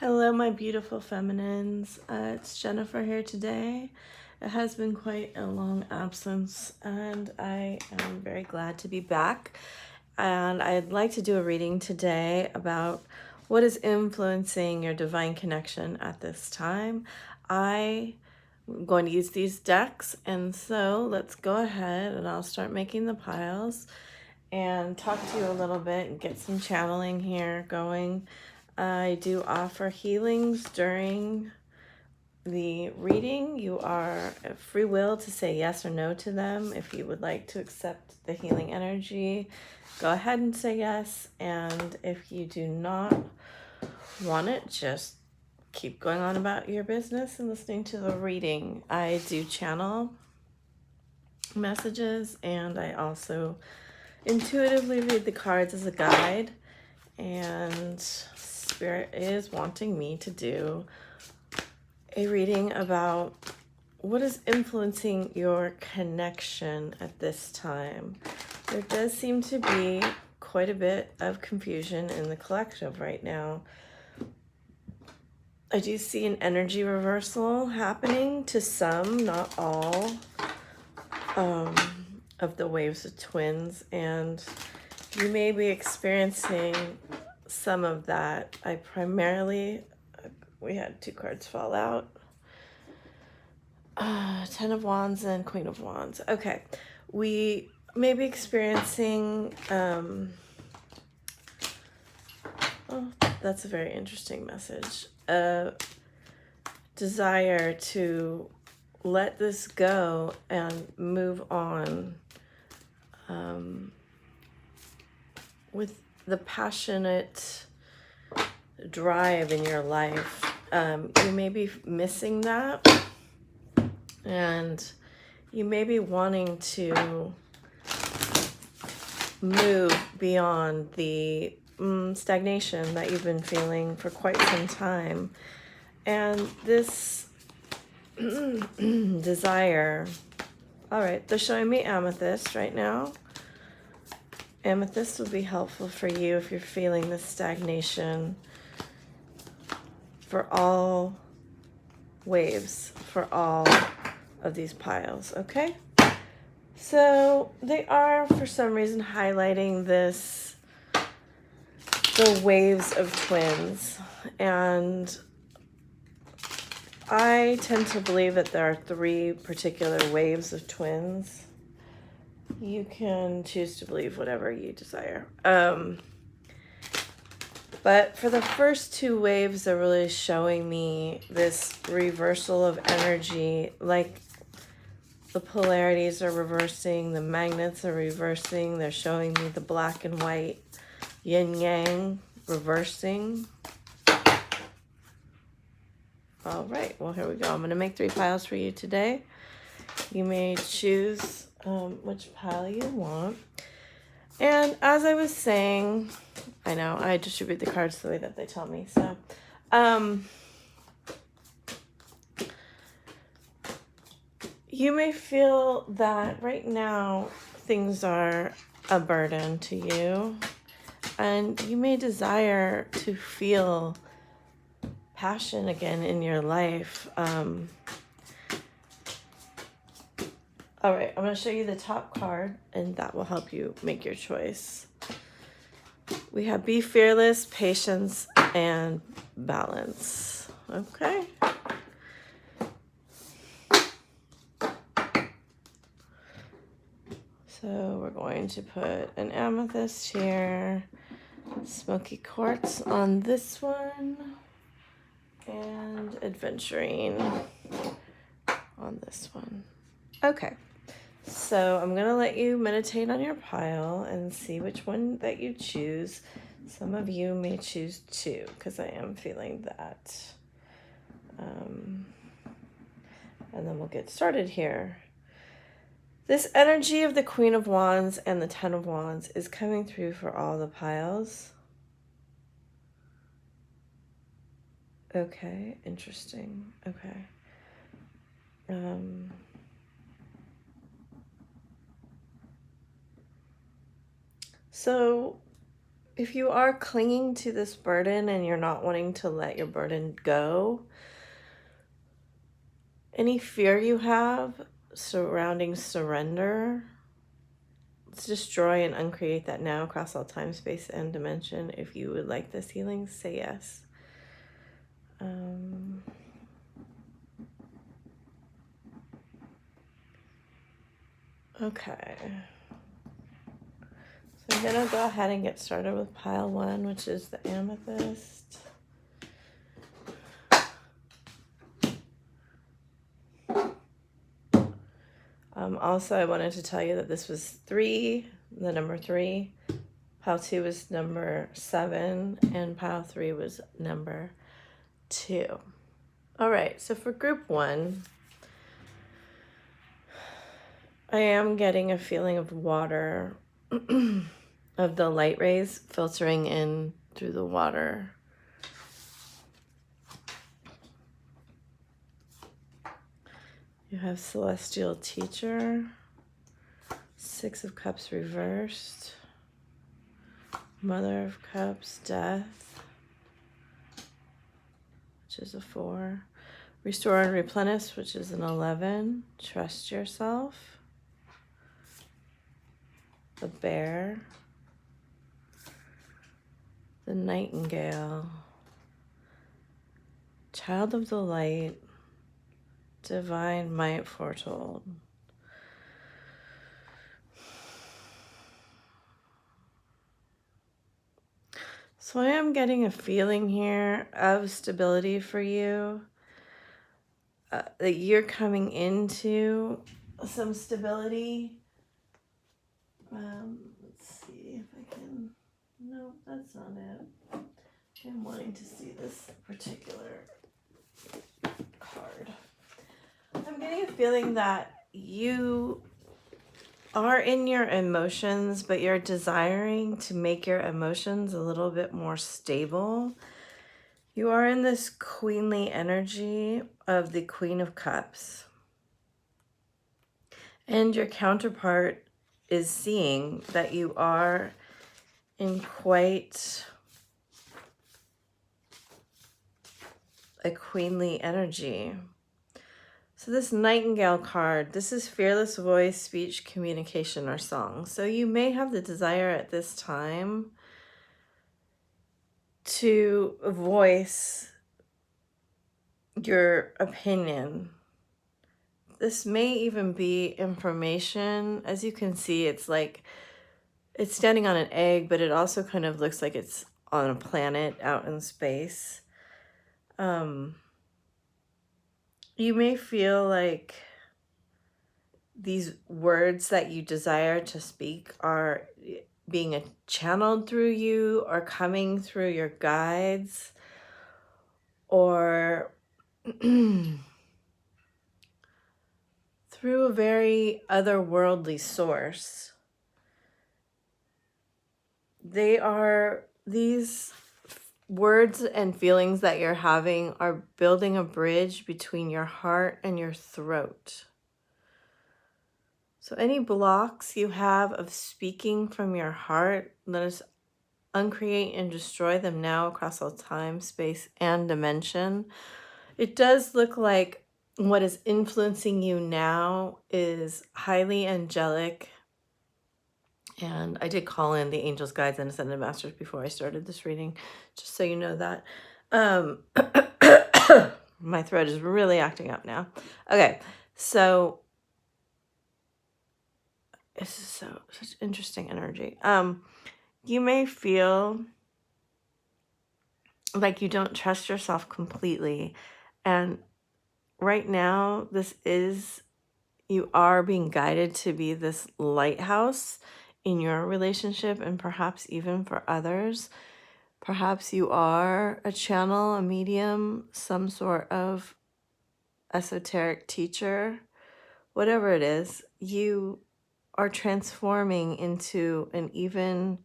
Hello, my beautiful feminines. It's Jennifer here today. It has been quite a long absence, and I am very glad to be back. And I'd like to do a reading today about what is influencing your divine connection at this time. I'm going to use these decks, and so let's go ahead and I'll start making the piles and talk to you a little bit and get some channeling here going. I do offer healings during the reading. You are at free will to say yes or no to them. If you would like to accept the healing energy, go ahead and say yes. And if you do not want it, just keep going on about your business and listening to the reading. I do channel messages, and I also intuitively read the cards as a guide, and Spirit is wanting me to do a reading about what is influencing your connection at this time. There does seem to be quite a bit of confusion in the collective right now. I do see an energy reversal happening to some, not all, of the waves of twins, and you may be experiencing some of that. We had two cards fall out. Ten of Wands and Queen of Wands. Okay. We may be experiencing, oh, that's a very interesting message. Desire to let this go and move on with the passionate drive in your life. You may be missing that, and you may be wanting to move beyond the stagnation that you've been feeling for quite some time. And this desire, all right, they're showing me Amethyst right now. Amethyst will be helpful for you if you're feeling this stagnation, for all waves, for all of these piles, okay? So they are, for some reason, highlighting the waves of twins, and I tend to believe that there are three particular waves of twins. You can choose to believe whatever you desire. But for the first two waves, they're really showing me this reversal of energy, like the polarities are reversing, the magnets are reversing. They're showing me the black and white yin yang reversing. All right, well, here we go. I'm going to make 3 piles for you today. You may choose which pile you want. And as I was saying, I know I distribute the cards the way that they tell me. So, you may feel that right now things are a burden to you, and you may desire to feel passion again in your life. All right, I'm going to show you the top card, and that will help you make your choice. We have be fearless, patience, and balance. Okay. So we're going to put an amethyst here, Smoky Quartz on this one, and Adventurine on this one. Okay. So I'm going to let you meditate on your pile and see which one that you choose. Some of you may choose 2, because I am feeling that. And then we'll get started here. This energy of the Queen of Wands and the Ten of Wands is coming through for all the piles. Okay, interesting. Okay. So if you are clinging to this burden and you're not wanting to let your burden go, any fear you have surrounding surrender, let's destroy and uncreate that now across all time, space, and dimension. If you would like this healing, say yes. Okay. So I'm going to go ahead and get started with pile 1, which is the Amethyst. Also, I wanted to tell you that this was 3, the number 3. Pile 2 was number 7, and pile 3 was number 2. All right, so for group 1, I am getting a feeling of water, of the light rays filtering in through the water. You have Celestial Teacher, 6 of Cups reversed, Mother of Cups, Death, which is a 4, Restore and Replenish, which is an 11, Trust Yourself, the Bear, the Nightingale, Child of the Light, Divine Might Foretold. So I am getting a feeling here of stability for you, that you're coming into some stability. Let's see if I can, no, that's not it. I'm wanting to see this particular card. I'm getting a feeling that you are in your emotions, but you're desiring to make your emotions a little bit more stable. You are in this queenly energy of the Queen of Cups. And your counterpart is seeing that you are in quite a queenly energy. So this Nightingale card, this is fearless voice, speech, communication, or song. So you may have the desire at this time to voice your opinion. This may even be information. As you can see, it's like it's standing on an egg, but it also kind of looks like it's on a planet out in space. You may feel like these words that you desire to speak are being channeled through you or coming through your guides or through a very otherworldly source. These words and feelings that you're having are building a bridge between your heart and your throat. So any blocks you have of speaking from your heart, let us uncreate and destroy them now across all time, space, and dimension. It does look like what is influencing you now is highly angelic. And I did call in the angels, guides, and ascended masters before I started this reading, just so you know that. My throat is really acting up now. Okay, so this is such interesting energy. You may feel like you don't trust yourself completely. And right now, you are being guided to be this lighthouse in your relationship and perhaps even for others. Perhaps you are a channel, a medium, some sort of esoteric teacher. Whatever it is, you are transforming into an even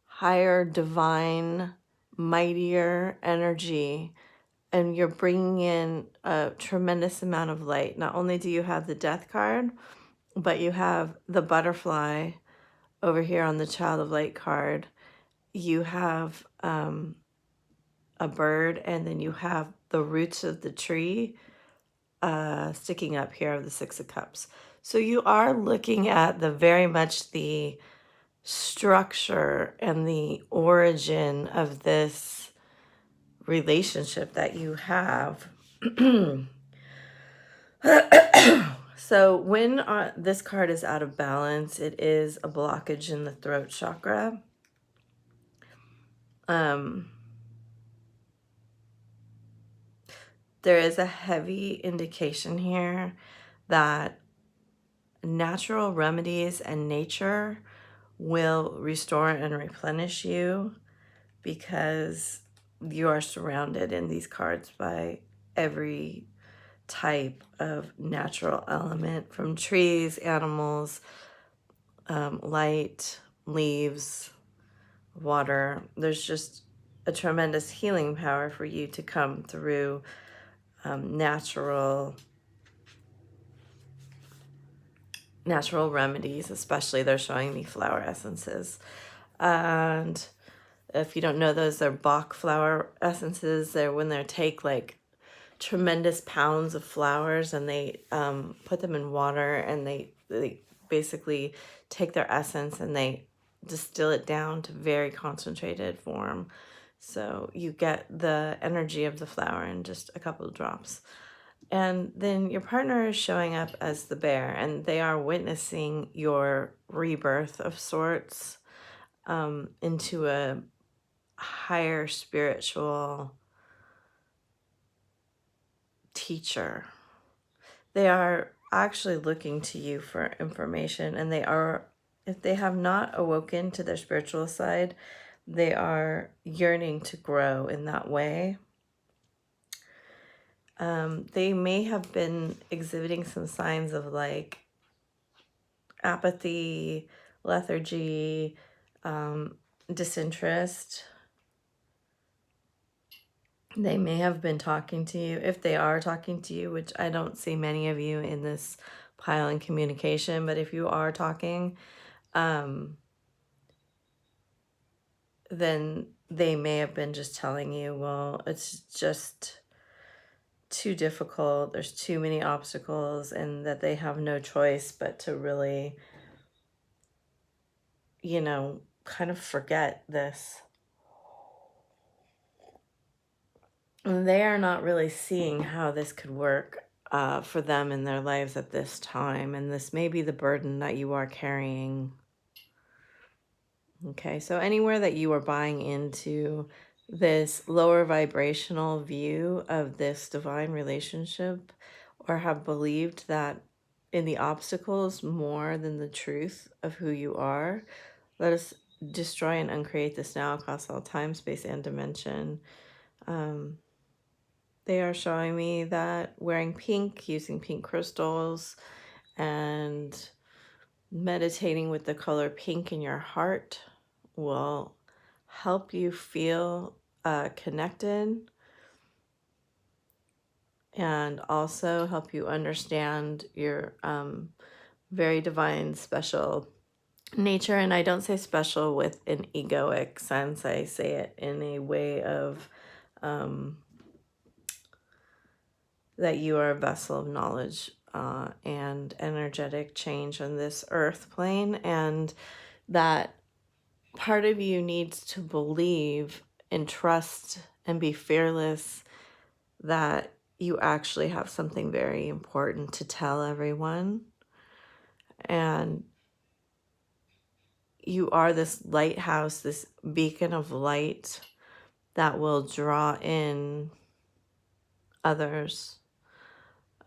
higher, divine, mightier energy, and you're bringing in a tremendous amount of light. Not only do you have the Death card, but you have the butterfly over here on the Child of Light card, you have a bird, and then you have the roots of the tree sticking up here of the Six of Cups. So you are looking at the very much the structure and the origin of this relationship that you have. So when this card is out of balance, it is a blockage in the throat chakra. There is a heavy indication here that natural remedies and nature will restore and replenish you, because you are surrounded in these cards by every type of natural element, from trees, animals, light, leaves, water. There's just a tremendous healing power for you to come through natural remedies. Especially they're showing me flower essences, and if you don't know those, they're Bach flower essences. They're when they take like tremendous pounds of flowers and they put them in water, and they basically take their essence and they distill it down to very concentrated form. So you get the energy of the flower in just a couple of drops. And then your partner is showing up as the bear, and they are witnessing your rebirth of sorts into a higher spiritual teacher. They are actually looking to you for information, and they are, if they have not awoken to their spiritual side, they are yearning to grow in that way. They may have been exhibiting some signs of like apathy, lethargy, disinterest. They may have been talking to you, if they are talking to you, which I don't see many of you in this pile in communication, but if you are talking, then they may have been just telling you, well, it's just too difficult, there's too many obstacles, and that they have no choice but to really, kind of forget this. And they are not really seeing how this could work for them in their lives at this time, and this may be the burden that you are carrying. Okay, so anywhere that you are buying into this lower vibrational view of this divine relationship, or have believed that in the obstacles more than the truth of who you are, let us destroy and uncreate this now across all time, space, and dimension. They are showing me that wearing pink, using pink crystals, and meditating with the color pink in your heart will help you feel connected, and also help you understand your very divine, special nature. And I don't say special with an egoic sense. I say it in a way of that you are a vessel of knowledge and energetic change on this earth plane, and that part of you needs to believe and trust and be fearless that you actually have something very important to tell everyone. And you are this lighthouse, this beacon of light that will draw in others.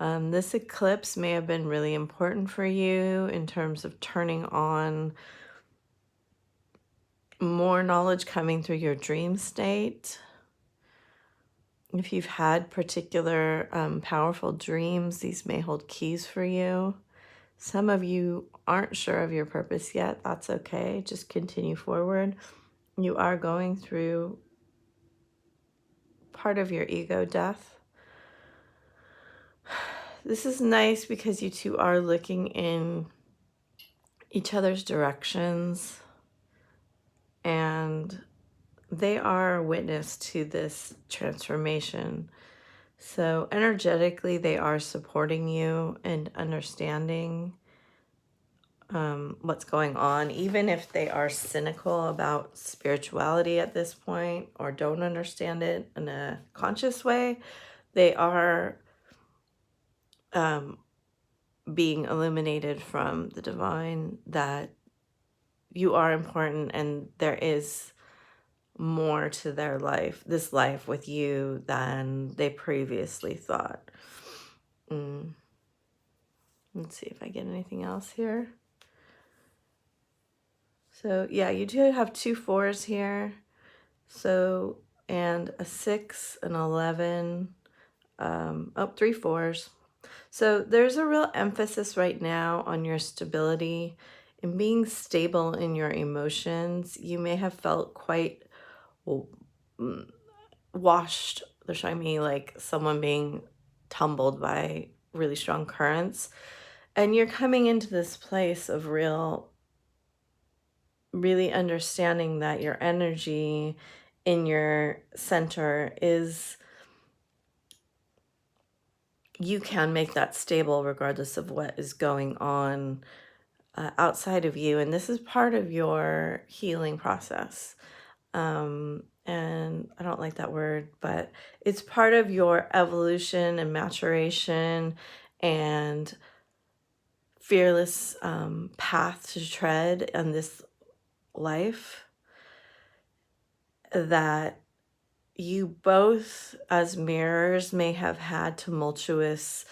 This eclipse may have been really important for you in terms of turning on more knowledge coming through your dream state. If you've had particular powerful dreams, these may hold keys for you. Some of you aren't sure of your purpose yet. That's okay. Just continue forward. You are going through part of your ego death. This is nice because you two are looking in each other's directions, and they are a witness to this transformation. So energetically, they are supporting you and understanding what's going on, even if they are cynical about spirituality at this point or don't understand it in a conscious way. They are being illuminated from the divine that you are important and there is more to their life, this life with you, than they previously thought. Let's see if I get anything else here. So yeah, you do have 2 4s here. So, and a 6, an 11, 3 4s. So there's a real emphasis right now on your stability and being stable in your emotions. You may have felt quite washed. They're showing me like someone being tumbled by really strong currents. And you're coming into this place of really understanding that your energy in your center is, you can make that stable regardless of what is going on outside of you. And this is part of your healing process. And I don't like that word, but it's part of your evolution and maturation and fearless path to tread in this life, that you both as mirrors may have had tumultuous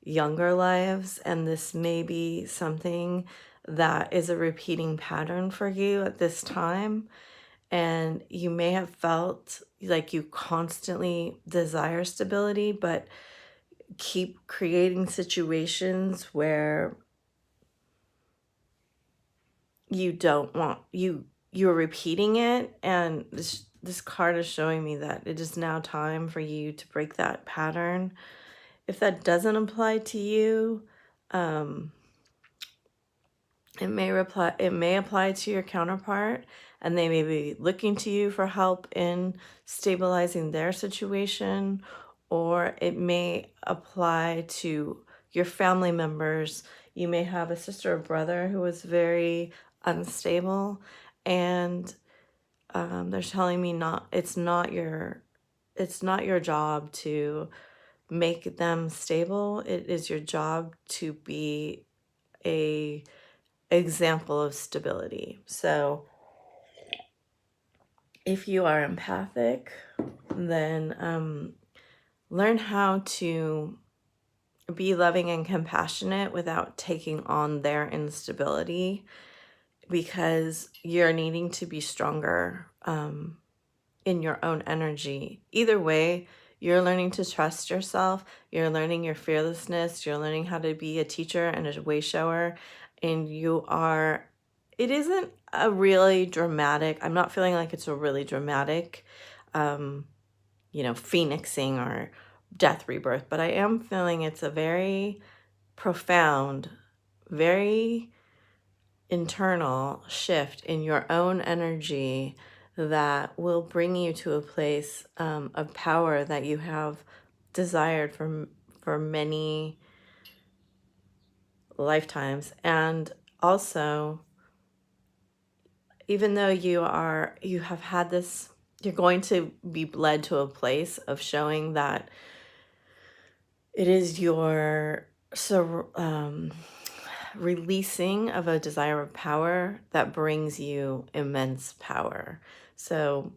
younger lives, and this may be something that is a repeating pattern for you at this time. And you may have felt like you constantly desire stability, but keep creating situations where you don't want, you're repeating it. And this card is showing me that it is now time for you to break that pattern. If that doesn't apply to you, it may apply to your counterpart, and they may be looking to you for help in stabilizing their situation, or it may apply to your family members. You may have a sister or brother who is very unstable, and they're telling me it's not your job to make them stable. It is your job to be a example of stability. So if you are empathic, then learn how to be loving and compassionate without taking on their instability, because you're needing to be stronger in your own energy. Either way, you're learning to trust yourself, you're learning your fearlessness, you're learning how to be a teacher and a way shower, and it isn't a really dramatic, I'm not feeling like it's a really dramatic, phoenixing or death rebirth, but I am feeling it's a very profound, very internal shift in your own energy that will bring you to a place of power that you have desired for many lifetimes. And also, even though you have had this, you're going to be led to a place of showing that it is your releasing of a desire of power that brings you immense power. So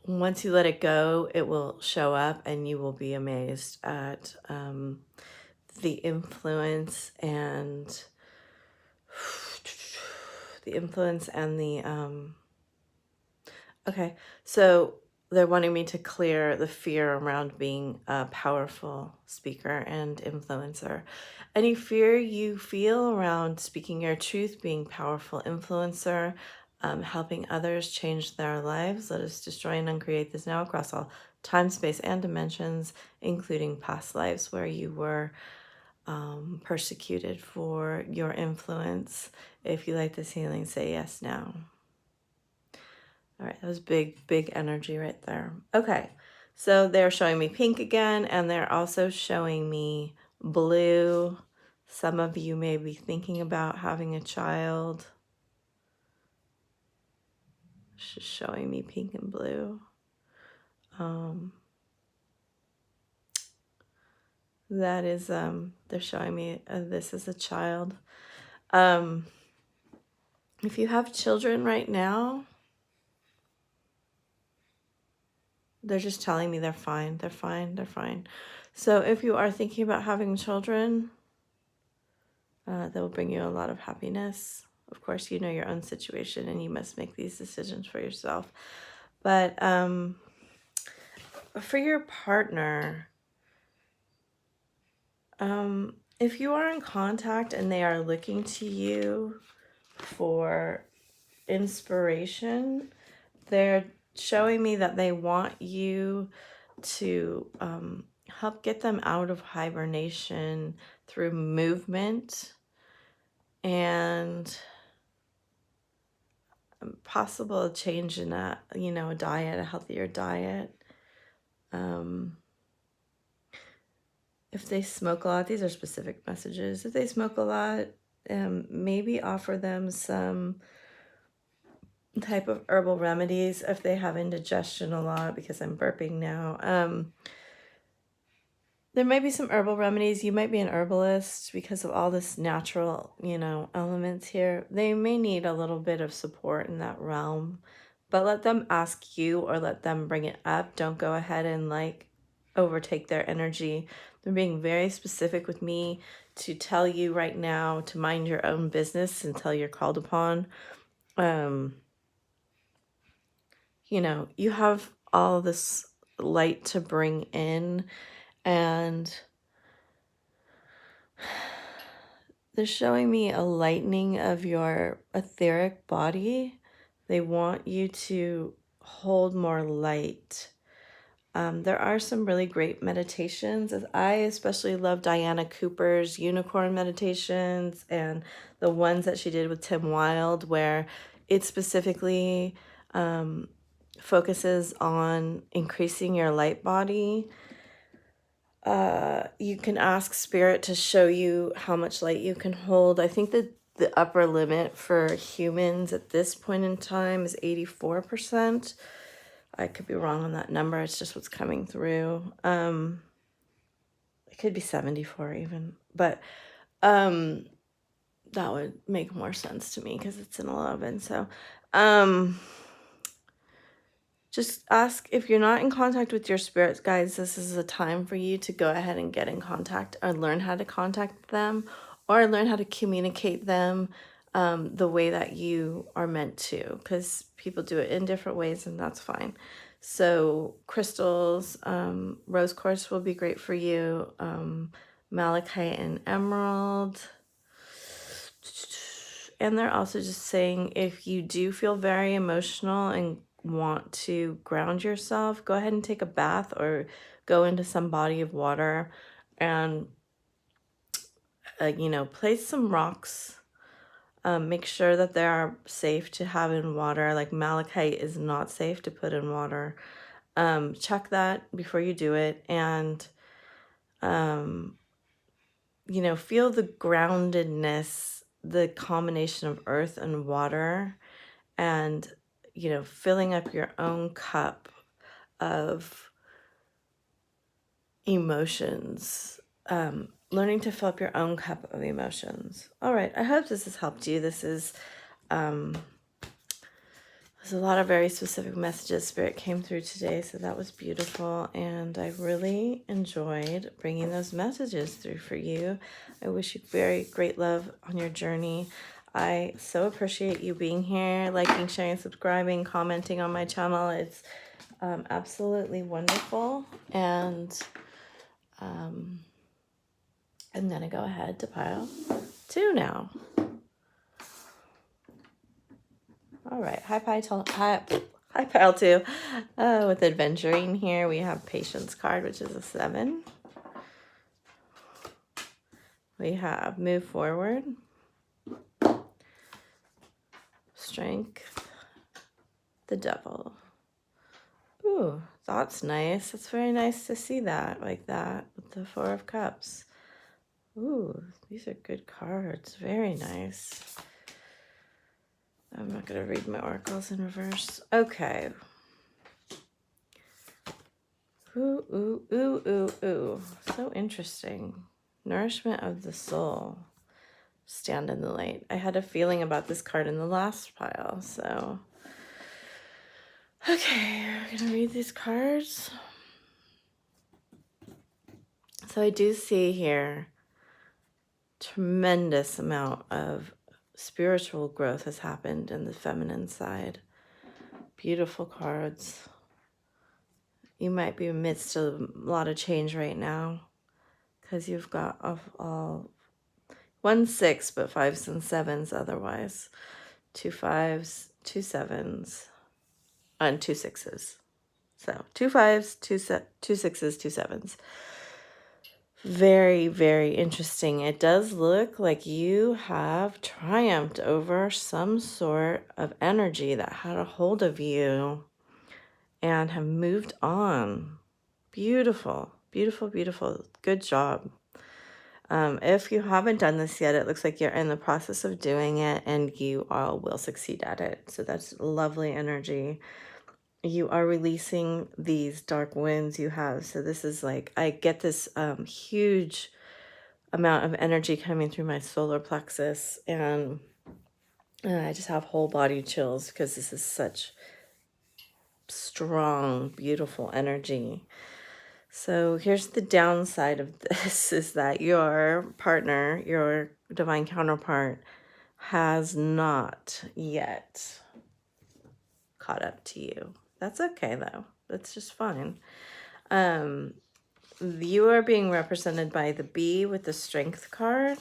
once you let it go, it will show up, and you will be amazed at the influence and the okay, so they're wanting me to clear the fear around being a powerful speaker and influencer. Any fear you feel around speaking your truth, being powerful influencer, helping others change their lives, let us destroy and uncreate this now across all time, space, and dimensions, including past lives where you were persecuted for your influence. If you like this healing, say yes now. All right, that was big energy right there. Okay, so they're showing me pink again, and they're also showing me blue. Some of you may be thinking about having a child. It's just showing me pink and blue. That is, they're showing me this is a child. If you have children right now, they're just telling me they're fine, they're fine, they're fine. So if you are thinking about having children, that will bring you a lot of happiness. Of course, you know your own situation and you must make these decisions for yourself. But for your partner, if you are in contact and they are looking to you for inspiration, they're showing me that they want you to help get them out of hibernation through movement and possible change in a diet, a healthier diet. If they smoke a lot, these are specific messages. If they smoke a lot, maybe offer them some type of herbal remedies. If they have indigestion a lot, because I'm burping now, there might be some herbal remedies. You might be an herbalist because of all this natural, elements here. They may need a little bit of support in that realm, but let them ask you or let them bring it up. Don't go ahead and overtake their energy. They're being very specific with me to tell you right now to mind your own business until you're called upon. You have all this light to bring in, and they're showing me a lightening of your etheric body. They want you to hold more light. There are some really great meditations. I especially love Diana Cooper's unicorn meditations and the ones that she did with Tim Wilde, where it specifically focuses on increasing your light body. You can ask Spirit to show you how much light you can hold. I think that the upper limit for humans at this point in time is 84%. I could be wrong on that number. It's just what's coming through. It could be 74 even, but that would make more sense to me because it's an 11. So just ask, if you're not in contact with your spirits guides, this is a time for you to go ahead and get in contact or learn how to contact them or learn how to communicate them the way that you are meant to, because people do it in different ways and that's fine. So crystals, rose quartz will be great for you. Malachite and emerald. And they're also just saying, if you do feel very emotional and want to ground yourself, go ahead and take a bath or go into some body of water and, place some rocks. Make sure that they are safe to have in water. Like malachite is not safe to put in water. Check that before you do it. And, feel the groundedness, the combination of earth and water, and filling up your own cup of emotions, learning to fill up your own cup of emotions. All right, I hope this has helped you. There's a lot of very specific messages Spirit came through today, so that was beautiful, and I really enjoyed bringing those messages through for you. I wish you very great love on your journey. I so appreciate you being here, liking, sharing, subscribing, commenting on my channel. It's absolutely wonderful, and I'm gonna go ahead to pile 2 now. All right, hi pile 2. With Adventurine here, we have Patience card, which is a 7. We have Move Forward, Strength, The Devil. Ooh, that's nice. It's very nice to see that like that with the Four of Cups. Ooh, these are good cards. Very nice. I'm not going to read my oracles in reverse. Okay. Ooh, ooh, ooh, ooh, ooh. So interesting. Nourishment of the soul. Stand in the light. I had a feeling about this card in the last pile, so. Okay, we're going to read these cards. So I do see here tremendous amount of spiritual growth has happened in the feminine side. Beautiful cards. You might be amidst a lot of change right now because you've got all 1 6, but 5s and 7s otherwise. 2 5s, 2 7s, and 2 6s. So 2 5s, 2 6s, 2 7s. Very, very interesting. It does look like you have triumphed over some sort of energy that had a hold of you and have moved on. Beautiful, beautiful, beautiful. Good job. If you haven't done this yet, it looks like you're in the process of doing it and you all will succeed at it. So that's lovely energy. You are releasing these dark winds you have. So this is like, I get this huge amount of energy coming through my solar plexus, and I just have whole body chills because this is such strong, beautiful energy. So here's the downside of this is that your partner, your divine counterpart, has not yet caught up to you. That's okay though. That's just fine. You are being represented by the bee with the strength card,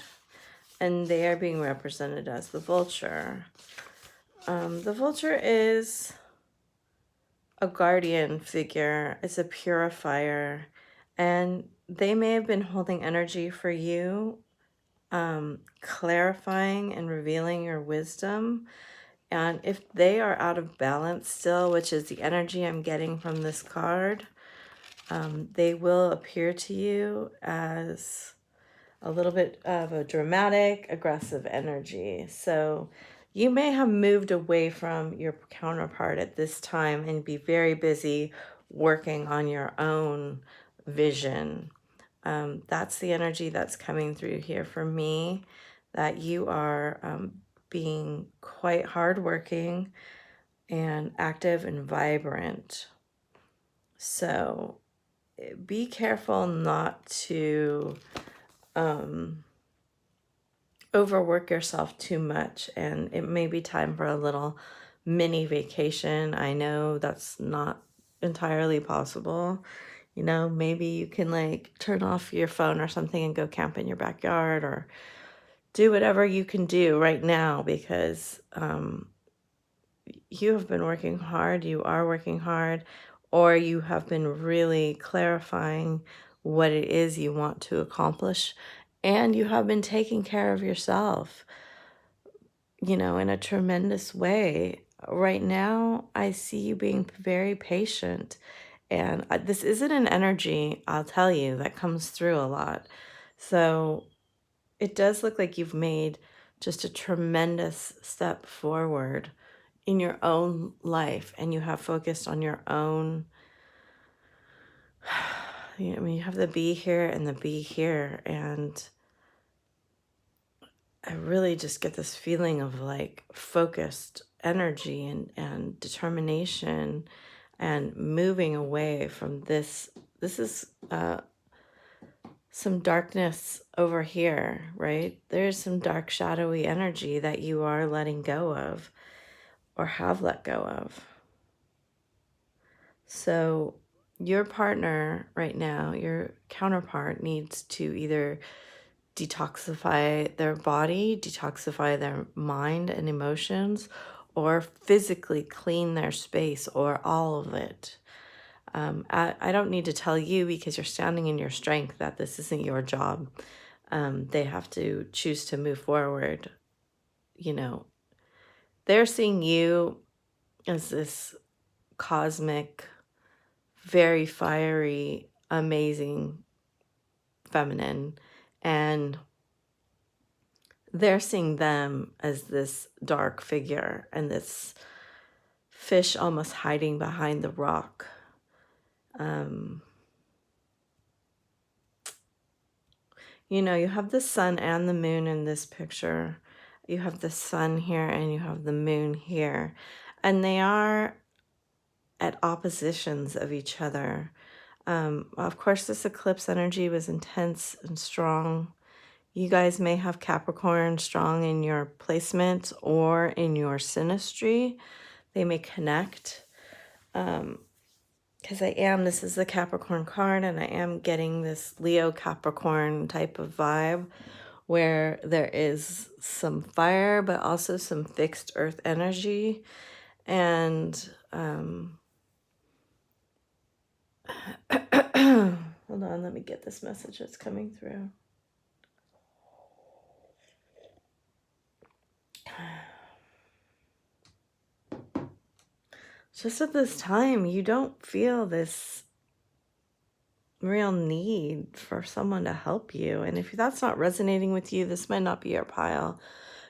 and they are being represented as the vulture. The vulture is a guardian figure. It's a purifier, and they may have been holding energy for you, clarifying and revealing your wisdom. And if they are out of balance still, which is the energy I'm getting from this card, they will appear to you as a little bit of a dramatic, aggressive energy. So you may have moved away from your counterpart at this time and be very busy working on your own vision. That's the energy that's coming through here for me, that you are being quite hardworking and active and vibrant. So be careful not to overwork yourself too much, and it may be time for a little mini vacation. I know that's not entirely possible. You know, maybe you can like turn off your phone or something and go camp in your backyard, or do whatever you can do right now, because you have been working hard, you are working hard, or you have been really clarifying what it is you want to accomplish, and you have been taking care of yourself, you know, in a tremendous way. Right now, I see you being very patient, and this isn't an energy, I'll tell you, that comes through a lot. So it does look like you've made just a tremendous step forward in your own life, and you have focused on your own. I mean, you have the bee here and the bee here, and I really just get this feeling of like focused energy and determination and moving away from this. This is some darkness over here, right? There's some dark, shadowy energy that you are letting go of or have let go of. So your partner right now, your counterpart, needs to either detoxify their body, detoxify their mind and emotions, or physically clean their space, or all of it. I don't need to tell you, because you're standing in your strength, that this isn't your job. They have to choose to move forward. You know, they're seeing you as this cosmic, very fiery, amazing feminine, and they're seeing them as this dark figure and this fish almost hiding behind the rock. You know, you have the sun and the moon in this picture. You have the sun here and you have the moon here. And they are at oppositions of each other. Of course, this eclipse energy was intense and strong. You guys may have Capricorn strong in your placement or in your synastry. They may connect. Because this is the Capricorn card, and I am getting this Leo Capricorn type of vibe where there is some fire, but also some fixed earth energy. And hold on, let me get this message that's coming through. Just at this time, you don't feel this real need for someone to help you. And if that's not resonating with you, this might not be your pile,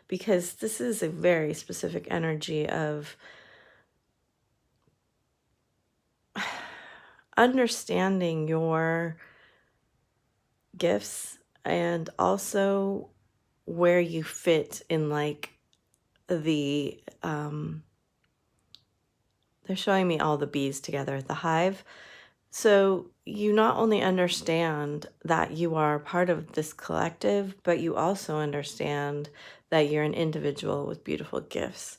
because this is a very specific energy of understanding your gifts and also where you fit in, like, the they're showing me all the bees together at the hive. So you not only understand that you are part of this collective, but you also understand that you're an individual with beautiful gifts,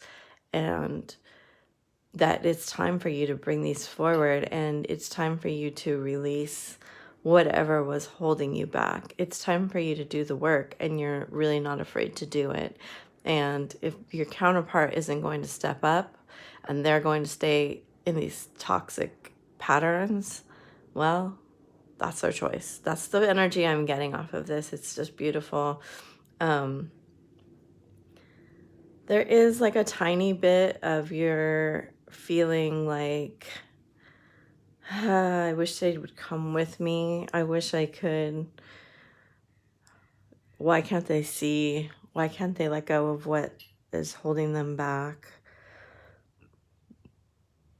and that it's time for you to bring these forward, and it's time for you to release whatever was holding you back. It's time for you to do the work, and you're really not afraid to do it. And if your counterpart isn't going to step up and they're going to stay in these toxic patterns, well, that's their choice. That's the energy I'm getting off of this. It's just beautiful. There is like a tiny bit of your feeling like, I wish they would come with me. I wish I could. Why can't they see? Why can't they let go of what is holding them back?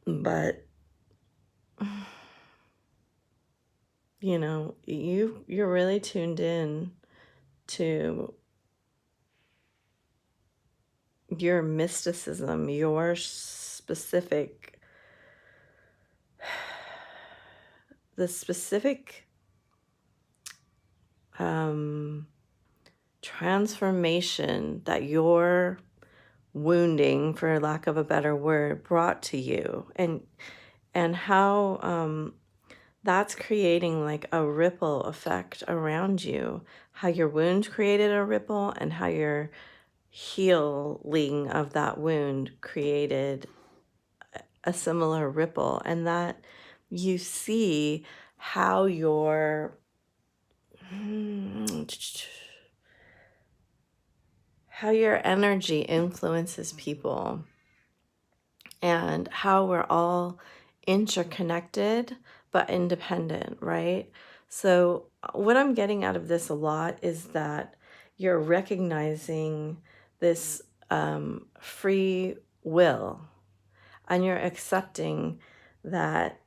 But you know, you're really tuned in to your mysticism, your specific, the specific transformation that your wounding, for lack of a better word, brought to you, and how that's creating like a ripple effect around you, how your wound created a ripple and how your healing of that wound created a similar ripple, and that you see how your energy influences people and how we're all interconnected but independent, right? So what I'm getting out of this a lot is that you're recognizing this free will, and you're accepting that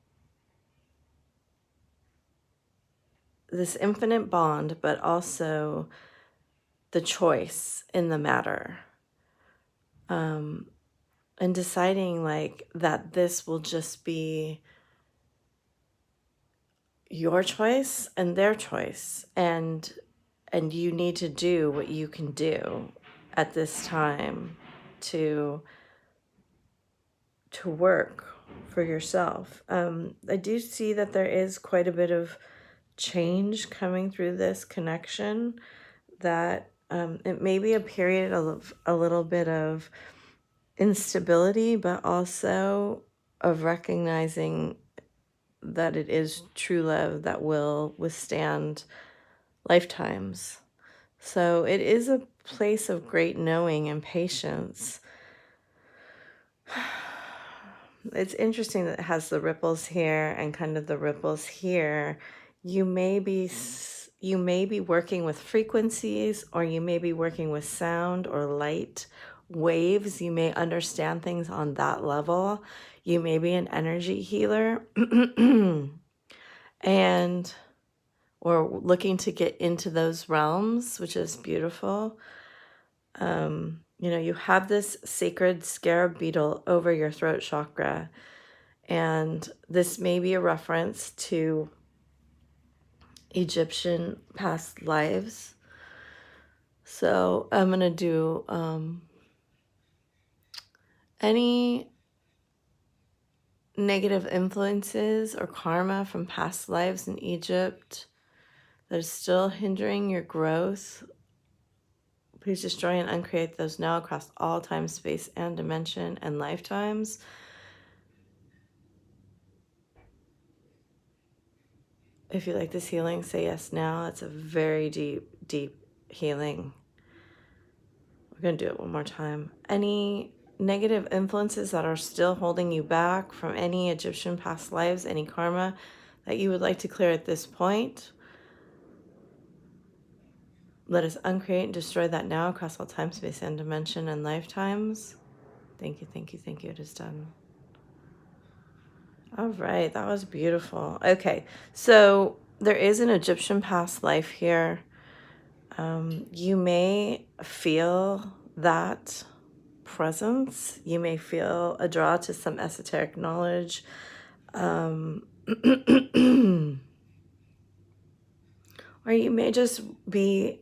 this infinite bond, but also the choice in the matter. And deciding like that this will just be your choice and their choice, and you need to do what you can do at this time to work for yourself. I do see that there is quite a bit of change coming through this connection, that it may be a period of a little bit of instability, but also of recognizing that it is true love that will withstand lifetimes. So it is a place of great knowing and patience. it's interesting that it has the ripples here and kind of the ripples here. You may be working with frequencies, or you may be working with sound or light waves. You may understand things on that level. You may be an energy healer and or looking to get into those realms, which is beautiful. You know, you have this sacred scarab beetle over your throat chakra, and this may be a reference to Egyptian past lives. So I'm going to do any negative influences or karma from past lives in Egypt that is still hindering your growth. Please destroy and uncreate those now across all time, space, and dimension and lifetimes. If you like this healing, say yes now. It's a very deep, deep healing. We're going to do it one more time. Any negative influences that are still holding you back from any Egyptian past lives, any karma that you would like to clear at this point, let us uncreate and destroy that now across all time, space, and dimension and lifetimes. Thank you, thank you, thank you. It is done. All right, that was beautiful. Okay, so there is an Egyptian past life here. You may feel that presence. You may feel a draw to some esoteric knowledge. Or you may just be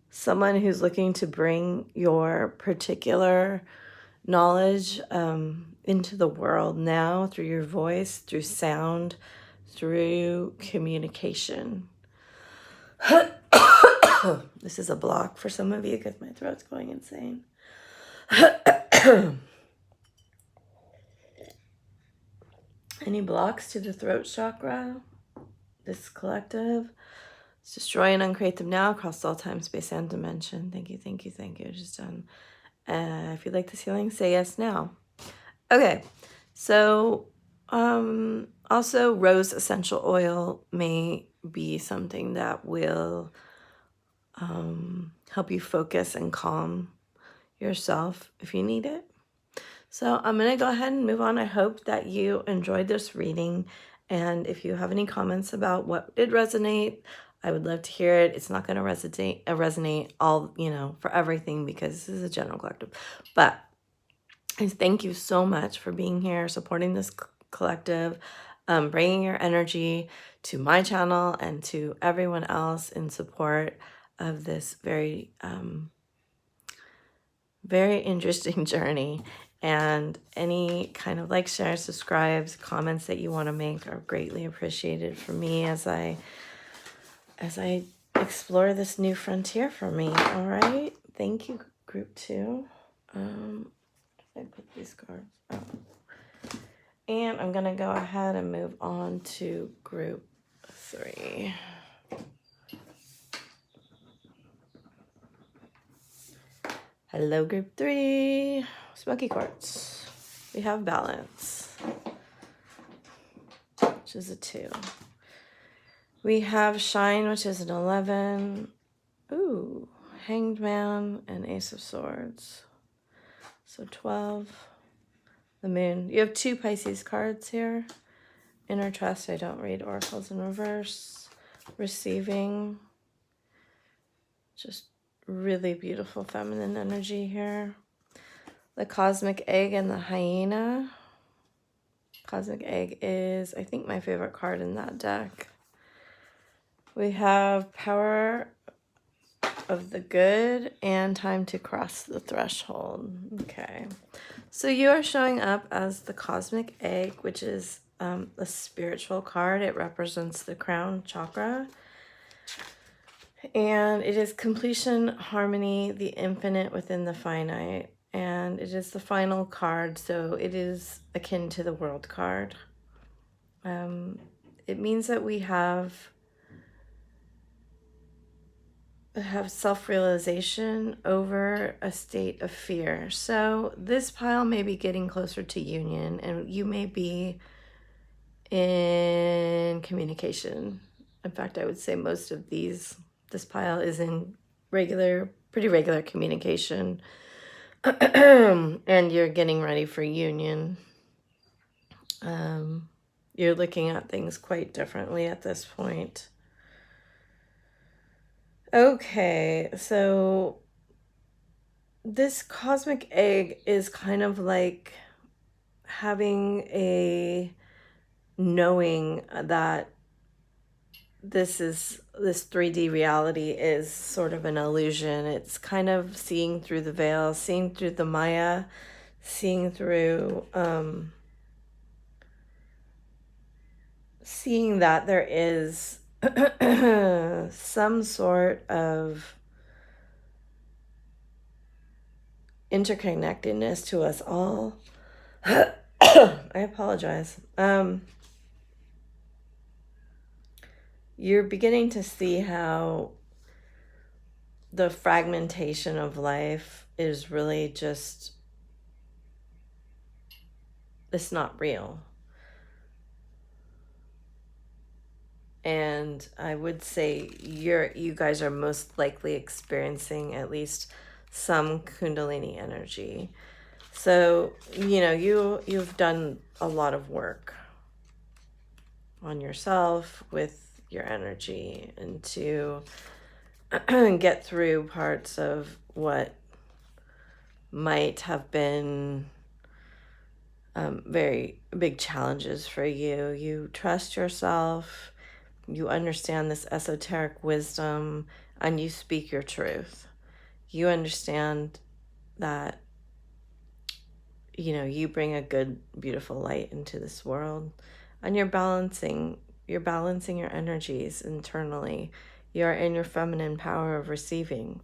someone who's looking to bring your particular knowledge into the world now through your voice, through sound, through communication. This is a block for some of you because my throat's going insane. Any blocks to the throat chakra? This collective? Let's destroy and uncreate them now across all time, space, and dimension. Thank you, thank you, thank you. Just done. If you like this healing, say yes now. Okay, so also rose essential oil may be something that will help you focus and calm yourself if you need it. So I'm going to go ahead and move on. I hope that you enjoyed this reading. And if you have any comments about what did resonate, I would love to hear it. It's not going to resonate all, for everything because this is a general collective. But thank you so much for being here, supporting this collective, bringing your energy to my channel and to everyone else in support of this very, very interesting journey. And any kind of like, share, subscribes, comments that you want to make are greatly appreciated for me as I explore this new frontier for me. All right. Thank you, group 2. I put these cards out. And I'm going to go ahead and move on to group 3. Hello, group 3. Smoky Quartz. We have balance, which is a 2. We have shine, which is an 11. Ooh, hanged man and ace of swords. So 12. The moon. You have 2 Pisces cards here. Inner trust. I don't read oracles in reverse. Receiving. Just really beautiful feminine energy here. The cosmic egg and the hyena. Cosmic egg is, I think, my favorite card in that deck. We have power of the good and time to cross the threshold. Okay. So you are showing up as the cosmic egg, which is a spiritual card. It represents the crown chakra. And it is completion, harmony, the infinite within the finite. And it is the final card, so it is akin to the world card. It means that we have have self-realization over a state of fear. So this pile may be getting closer to union, and you may be in communication. In fact, I would say most of this pile is in pretty regular communication. And you're getting ready for union. You're looking at things quite differently at this point. Okay, so this cosmic egg is kind of like having a knowing that this 3D reality is sort of an illusion. It's kind of seeing through the veil, seeing through the Maya, seeing through seeing that there is some sort of interconnectedness to us all. I apologize. You're beginning to see how the fragmentation of life is really just, it's not real. And I would say you guys are most likely experiencing at least some Kundalini energy. So, you've done a lot of work on yourself with your energy and to get through parts of what might have been very big challenges for you. You trust yourself, you understand this esoteric wisdom, and you speak your truth. You understand that, you bring a good, beautiful light into this world, and you're balancing your energies internally. You're in your feminine power of receiving.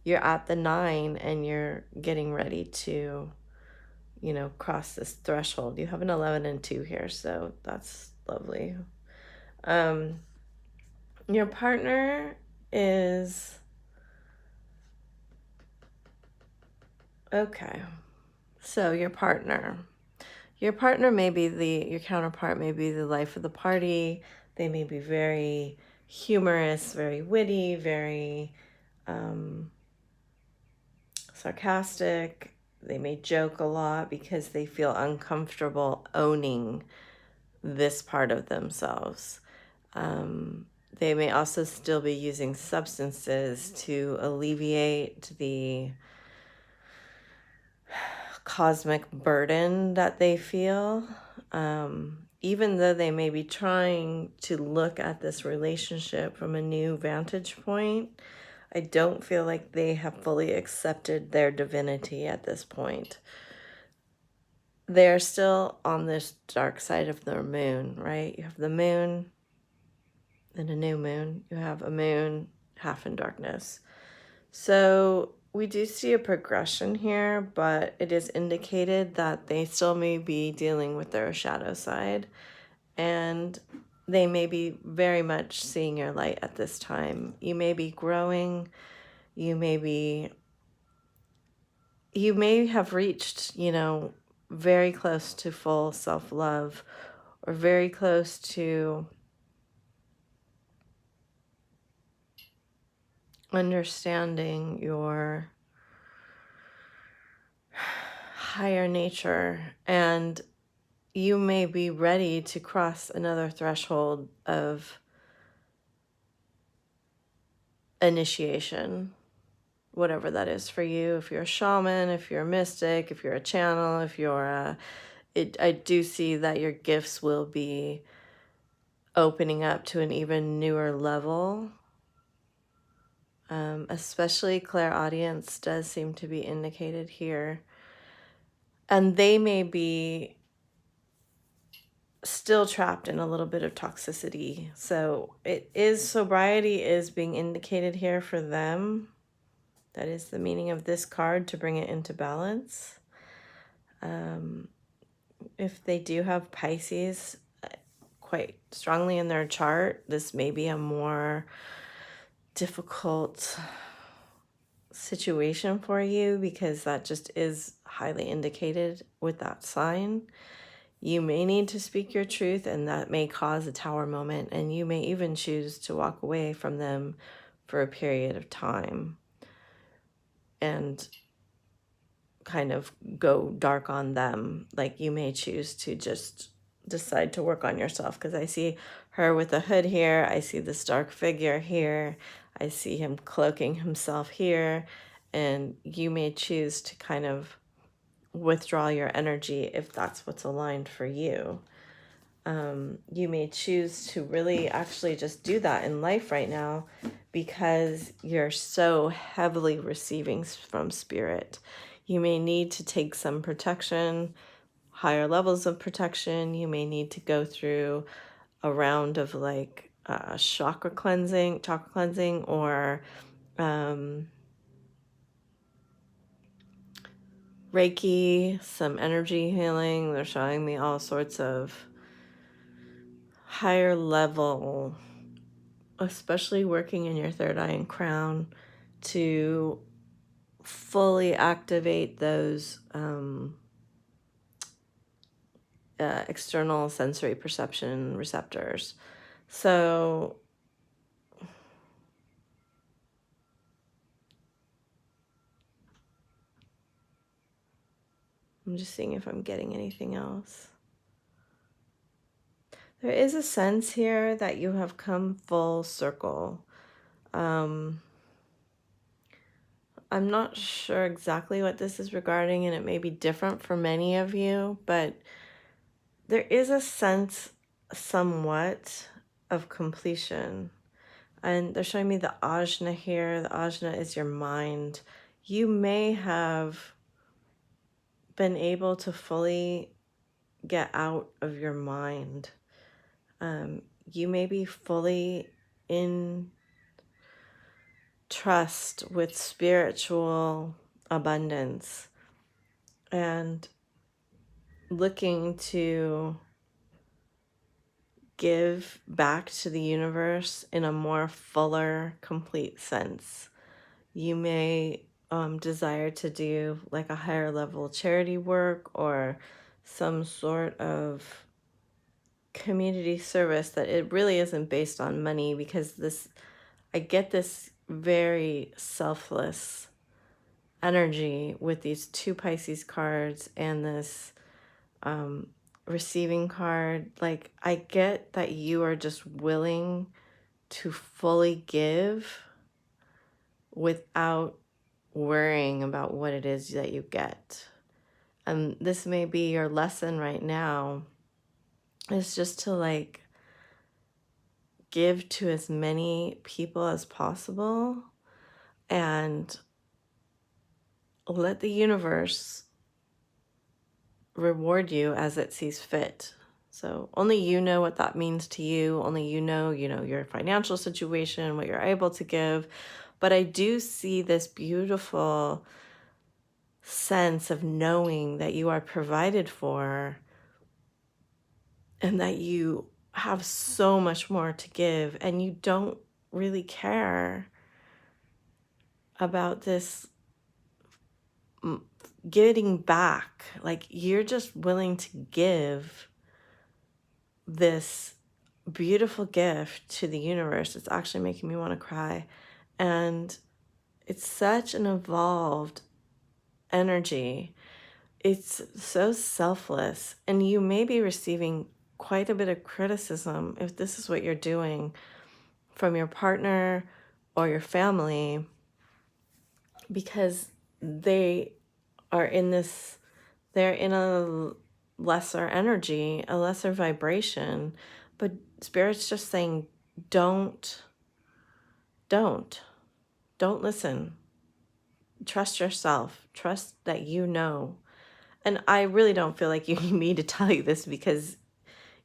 You're at the 9 and you're getting ready to, cross this threshold. You have an 11 and 2 here, so that's lovely. Your partner is okay. So your partner may be your counterpart may be the life of the party. They may be very humorous, very witty, very sarcastic. They may joke a lot because they feel uncomfortable owning this part of themselves. They may also still be using substances to alleviate the cosmic burden that they feel. Even though they may be trying to look at this relationship from a new vantage point, I don't feel like they have fully accepted their divinity at this point. They're still on this dark side of their moon, right? You have the moon and a new moon. You have a moon half in darkness. So we do see a progression here, but it is indicated that they still may be dealing with their shadow side, and they may be very much seeing your light at this time. You may be growing. You may have reached, very close to full self-love, or very close to understanding your higher nature, and you may be ready to cross another threshold of initiation, whatever that is for you. If you're a shaman, if you're a mystic, if you're a channel, if you're I do see that your gifts will be opening up to an even newer level. Especially clairaudience does seem to be indicated here. And they may be still trapped in a little bit of toxicity. So sobriety is being indicated here for them. That is the meaning of this card, to bring it into balance. If they do have Pisces quite strongly in their chart, this may be a more difficult situation for you, because that just is highly indicated with that sign. You may need to speak your truth, and that may cause a tower moment, and you may even choose to walk away from them for a period of time and kind of go dark on them. Like, you may choose to just decide to work on yourself, because I see her with a hood here, I see this dark figure here, I see him cloaking himself here, and you may choose to kind of withdraw your energy if that's what's aligned for you. You may choose to really actually just do that in life right now, because you're so heavily receiving from spirit. You may need to take some protection, higher levels of protection. You may need to go through a round of like chakra cleansing, or Reiki, some energy healing. They're showing me all sorts of higher level, especially working in your third eye and crown, to fully activate those external sensory perception receptors. So I'm just seeing if I'm getting anything else. There is a sense here that you have come full circle. I'm not sure exactly what this is regarding, and it may be different for many of you, but there is a sense somewhat of completion. And they're showing me the ajna here. The ajna is your mind. You may have been able to fully get out of your mind. You may be fully in trust with spiritual abundance and looking to give back to the universe in a more fuller, complete sense. You may desire to do like a higher level charity work or some sort of community service that it really isn't based on money, because I get this very selfless energy with these two Pisces cards and this receiving card. Like, I get that you are just willing to fully give without worrying about what it is that you get. And this may be your lesson right now, is just to like give to as many people as possible and let the universe reward you as it sees fit. So only you know what that means to you. Only you know, your financial situation, what you're able to give. But I do see this beautiful sense of knowing that you are provided for and that you have so much more to give, and you don't really care about this getting back. Like, you're just willing to give this beautiful gift to the universe. It's actually making me want to cry. And it's such an evolved energy. It's so selfless. And you may be receiving quite a bit of criticism if this is what you're doing from your partner or your family, because they're in a lesser energy, a lesser vibration. But Spirit's just saying, don't listen. Trust yourself. Trust that you know. And I really don't feel like you need me to tell you this, because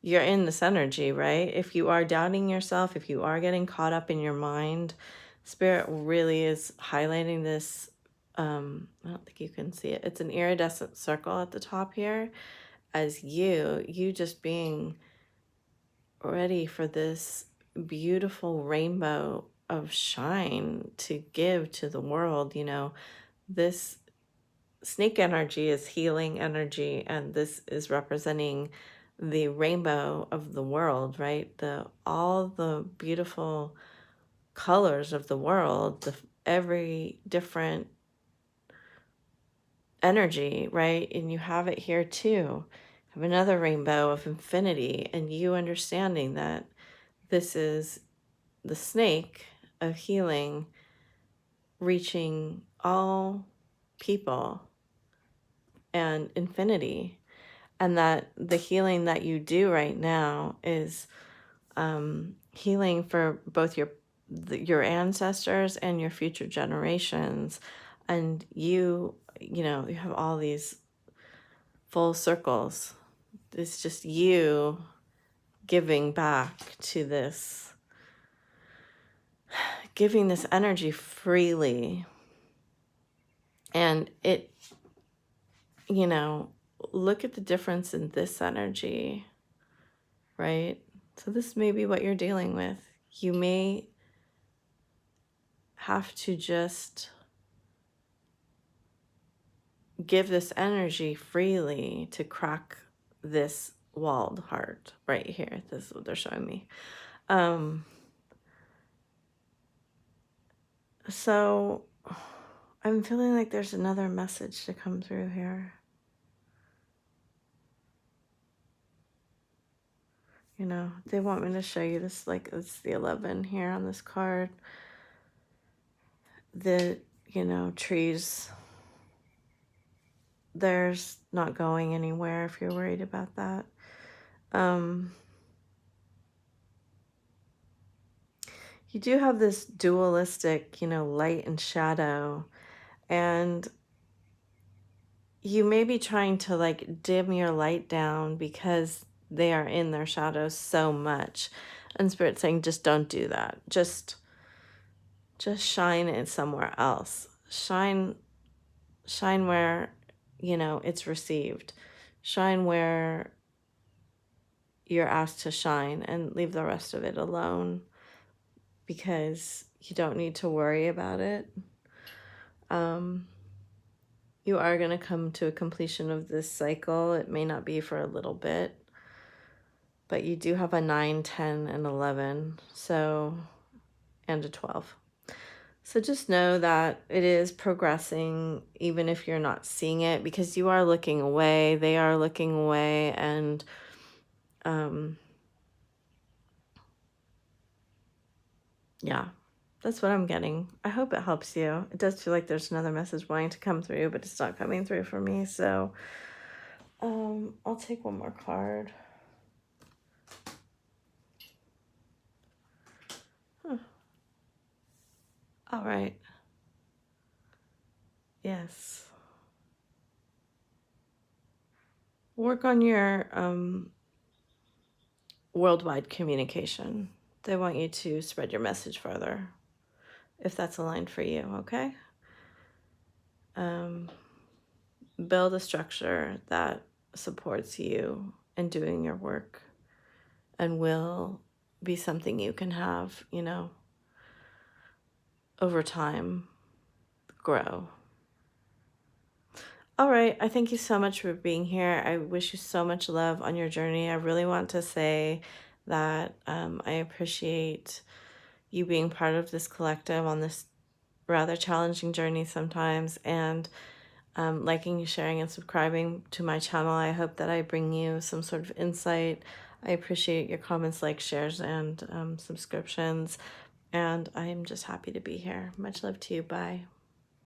you're in this energy, right? If you are doubting yourself, if you are getting caught up in your mind, Spirit really is highlighting this. I don't think you can see it. It's an iridescent circle at the top here, as you just being ready for this beautiful rainbow of shine to give to the world. You know, this snake energy is healing energy, and this is representing the rainbow of the world, right? The all the beautiful colors of the world, every different energy, right? And you have it here too. You have another rainbow of infinity, and you understanding that this is the snake of healing reaching all people and infinity, and that the healing that you do right now is healing for both your ancestors and your future generations. And you know, you have all these full circles. It's just you giving back to this, giving this energy freely. And it, you know, look at the difference in this energy, right? So this may be what you're dealing with. You may have to just give this energy freely to crack this walled heart right here. This is what they're showing me. So I'm feeling like there's another message to come through here. You know, they want me to show you this, like it's the 11 here on this card. The, you know, trees, there's not going anywhere if you're worried about that. You do have this dualistic, you know, light and shadow, and you may be trying to like dim your light down because they are in their shadows so much. And Spirit's saying, just don't do that. Just shine it somewhere else. Shine where, you know, it's received. Shine where you're asked to shine, and leave the rest of it alone, because you don't need to worry about it. You are going to come to a completion of this cycle. It may not be for a little bit, but you do have a 9, 10, and 11, so, and a 12. So just know that it is progressing, even if you're not seeing it, because you are looking away, they are looking away, and yeah, that's what I'm getting. I hope it helps you. It does feel like there's another message wanting to come through, but it's not coming through for me. So I'll take one more card. Huh. All right. Yes. Work on your worldwide communication. They want you to spread your message further, if that's aligned for you, okay? Build a structure that supports you in doing your work and will be something you can have, you know, over time, grow. All right, I thank you so much for being here. I wish you so much love on your journey. I really want to say that I appreciate you being part of this collective on this rather challenging journey sometimes, and liking, sharing, and subscribing to my channel. I hope that I bring you some sort of insight. I appreciate your comments, likes, shares, and subscriptions, and I'm just happy to be here. Much love to you. Bye.